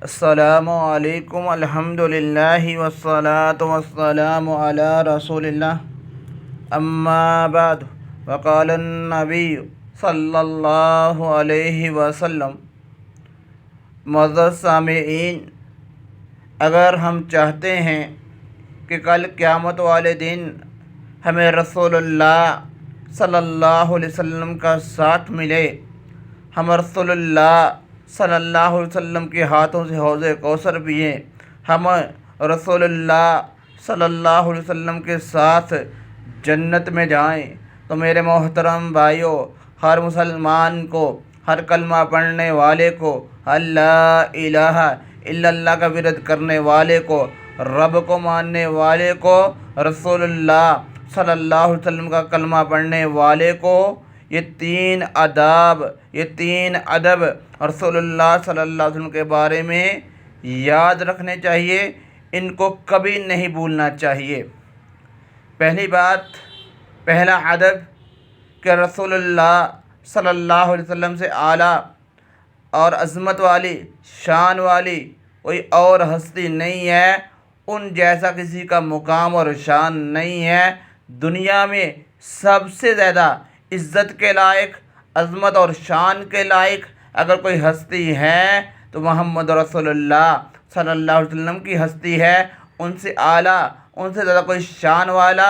السلام علیکم الحمدللہ والصلاة والسلام علی رسول اللہ اما بعد وقال النبی صلی اللہ علیہ وسلم۔ معزز سامعین، اگر ہم چاہتے ہیں کہ کل قیامت والے دن ہمیں رسول اللہ صلی اللہ علیہ وسلم کا ساتھ ملے، ہم رسول اللہ صلی اللہ علیہ وسلم کے ہاتھوں سے حوض کوثر پئیں، ہم رسول اللہ صلی اللہ علیہ وسلم کے ساتھ جنت میں جائیں، تو میرے محترم بھائیوں، ہر مسلمان کو، ہر کلمہ پڑھنے والے کو، لا الہ الا اللہ کا ورد کرنے والے کو، رب کو ماننے والے کو، رسول اللہ صلی اللہ علیہ وسلم کا کلمہ پڑھنے والے کو یہ تین ادب رسول اللہ صلی اللہ علیہ وسلم کے بارے میں یاد رکھنے چاہیے، ان کو کبھی نہیں بھولنا چاہیے۔ پہلی بات، پہلا ادب کہ رسول اللہ صلی اللہ علیہ وسلم سے اعلیٰ اور عظمت والی، شان والی کوئی اور ہستی نہیں ہے، ان جیسا کسی کا مقام اور شان نہیں ہے۔ دنیا میں سب سے زیادہ عزت کے لائق، عظمت اور شان کے لائق اگر کوئی ہستی ہے تو محمد رسول اللہ صلی اللہ علیہ وسلم کی ہستی ہے۔ ان سے اعلیٰ، ان سے زیادہ کوئی شان والا،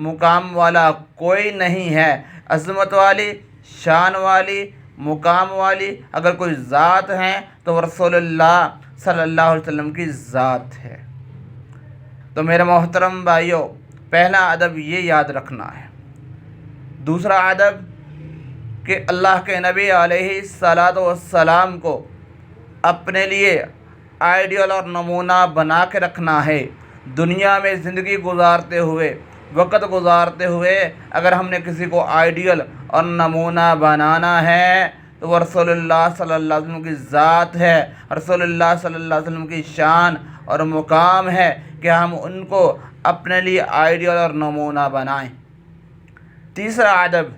مقام والا کوئی نہیں ہے۔ عظمت والی، شان والی، مقام والی اگر کوئی ذات ہے تو وہ رسول اللہ صلی اللہ علیہ وسلم کی ذات ہے۔ تو میرے محترم بھائیوں، پہلا ادب یہ یاد رکھنا ہے۔ دوسرا ادب کہ اللہ کے نبی علیہ الصلاۃ والسلام کو اپنے لیے آئیڈیل اور نمونہ بنا کے رکھنا ہے۔ دنیا میں زندگی گزارتے ہوئے، وقت گزارتے ہوئے اگر ہم نے کسی کو آئیڈیل اور نمونہ بنانا ہے تو وہ رسول اللہ صلی اللہ علیہ وسلم کی ذات ہے، رسول اللہ صلی اللہ علیہ وسلم کی شان اور مقام ہے کہ ہم ان کو اپنے لیے آئیڈیل اور نمونہ بنائیں۔ تیسرا ادب،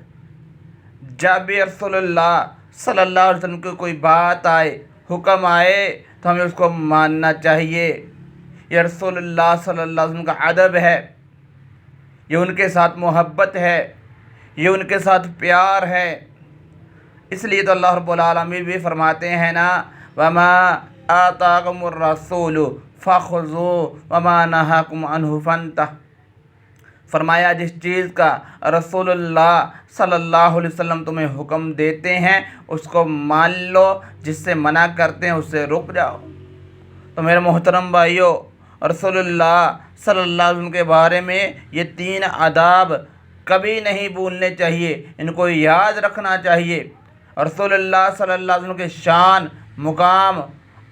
جب بھی رسول اللہ صلی اللہ علیہ وسلم کی کوئی بات آئے، حکم آئے تو ہمیں اس کو ماننا چاہیے۔ یہ رسول اللہ صلی اللہ علیہ وسلم کا ادب ہے، یہ ان کے ساتھ محبت ہے، یہ ان کے ساتھ پیار ہے۔ اس لیے تو اللہ رب العالمین بھی فرماتے ہیں نا، وَمَا آتَاكُمُ الرَّسُولُ فَخُذُوهُ وَمَا نَهَاكُمْ عَنْهُ فَانْتَهُوا۔ فرمایا جس چیز کا رسول اللہ صلی اللہ علیہ وسلم تمہیں حکم دیتے ہیں اس کو مان لو، جس سے منع کرتے ہیں اس سے رک جاؤ۔ تو میرے محترم بھائیوں، رسول اللہ صلی اللہ علیہ وسلم کے بارے میں یہ تین آداب کبھی نہیں بھولنے چاہیے، ان کو یاد رکھنا چاہیے۔ رسول اللہ صلی اللہ علیہ وسلم کے شان، مقام،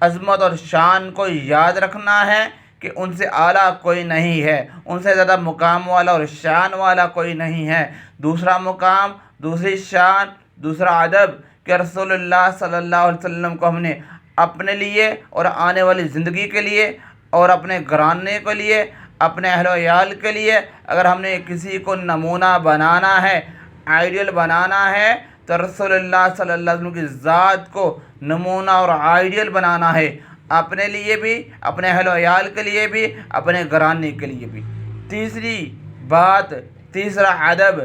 عظمت اور شان کو یاد رکھنا ہے کہ ان سے اعلیٰ کوئی نہیں ہے، ان سے زیادہ مقام والا اور شان والا کوئی نہیں ہے۔ دوسرا مقام، دوسری شان، دوسرا ادب کہ رسول اللہ صلی اللہ علیہ وسلم کو ہم نے اپنے لیے اور آنے والی زندگی کے لیے اور اپنے گھرانے کے لیے، اپنے اہل و عیال کے لیے اگر ہم نے کسی کو نمونہ بنانا ہے، آئیڈیل بنانا ہے تو رسول اللہ صلی اللہ علیہ وسلم کی ذات کو نمونہ اور آئیڈیل بنانا ہے، اپنے لیے بھی، اپنے اہل و عیال کے لیے بھی، اپنے گھرانے کے لیے بھی۔ تیسری بات، تیسرا ادب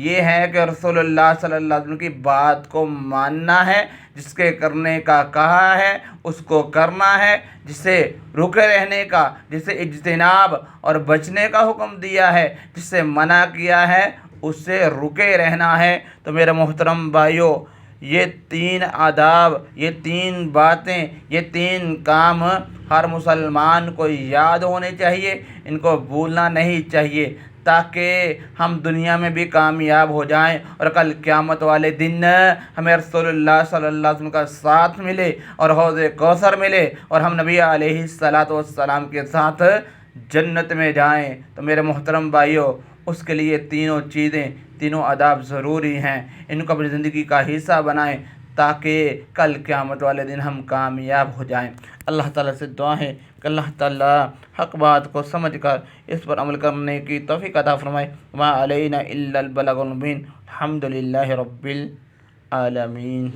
یہ ہے کہ رسول اللہ صلی اللہ علیہ وسلم کی بات کو ماننا ہے، جس کے کرنے کا کہا ہے اس کو کرنا ہے، جس سے رکے رہنے کا، جس سے اجتناب اور بچنے کا حکم دیا ہے، جس سے منع کیا ہے اس سے رکے رہنا ہے۔ تو میرے محترم بھائیوں، یہ تین آداب، یہ تین باتیں، یہ تین کام ہر مسلمان کو یاد ہونے چاہیے، ان کو بھولنا نہیں چاہیے، تاکہ ہم دنیا میں بھی کامیاب ہو جائیں اور کل قیامت والے دن ہمیں رسول اللہ صلی اللہ علیہ وسلم کا ساتھ ملے اور حوض کوثر ملے اور ہم نبی علیہ الصلاۃ والسلام کے ساتھ جنت میں جائیں۔ تو میرے محترم بھائیوں، اس کے لیے تینوں چیزیں، تینوں آداب ضروری ہیں، ان کو اپنی زندگی کا حصہ بنائیں تاکہ کل قیامت والے دن ہم کامیاب ہو جائیں۔ اللہ تعالیٰ سے دعا ہے کہ اللہ تعالیٰ حق بات کو سمجھ کر اس پر عمل کرنے کی توفیق عطا فرمائے۔ وما علینا الا البلاغ المبین۔ الحمد للہ رب العالمین۔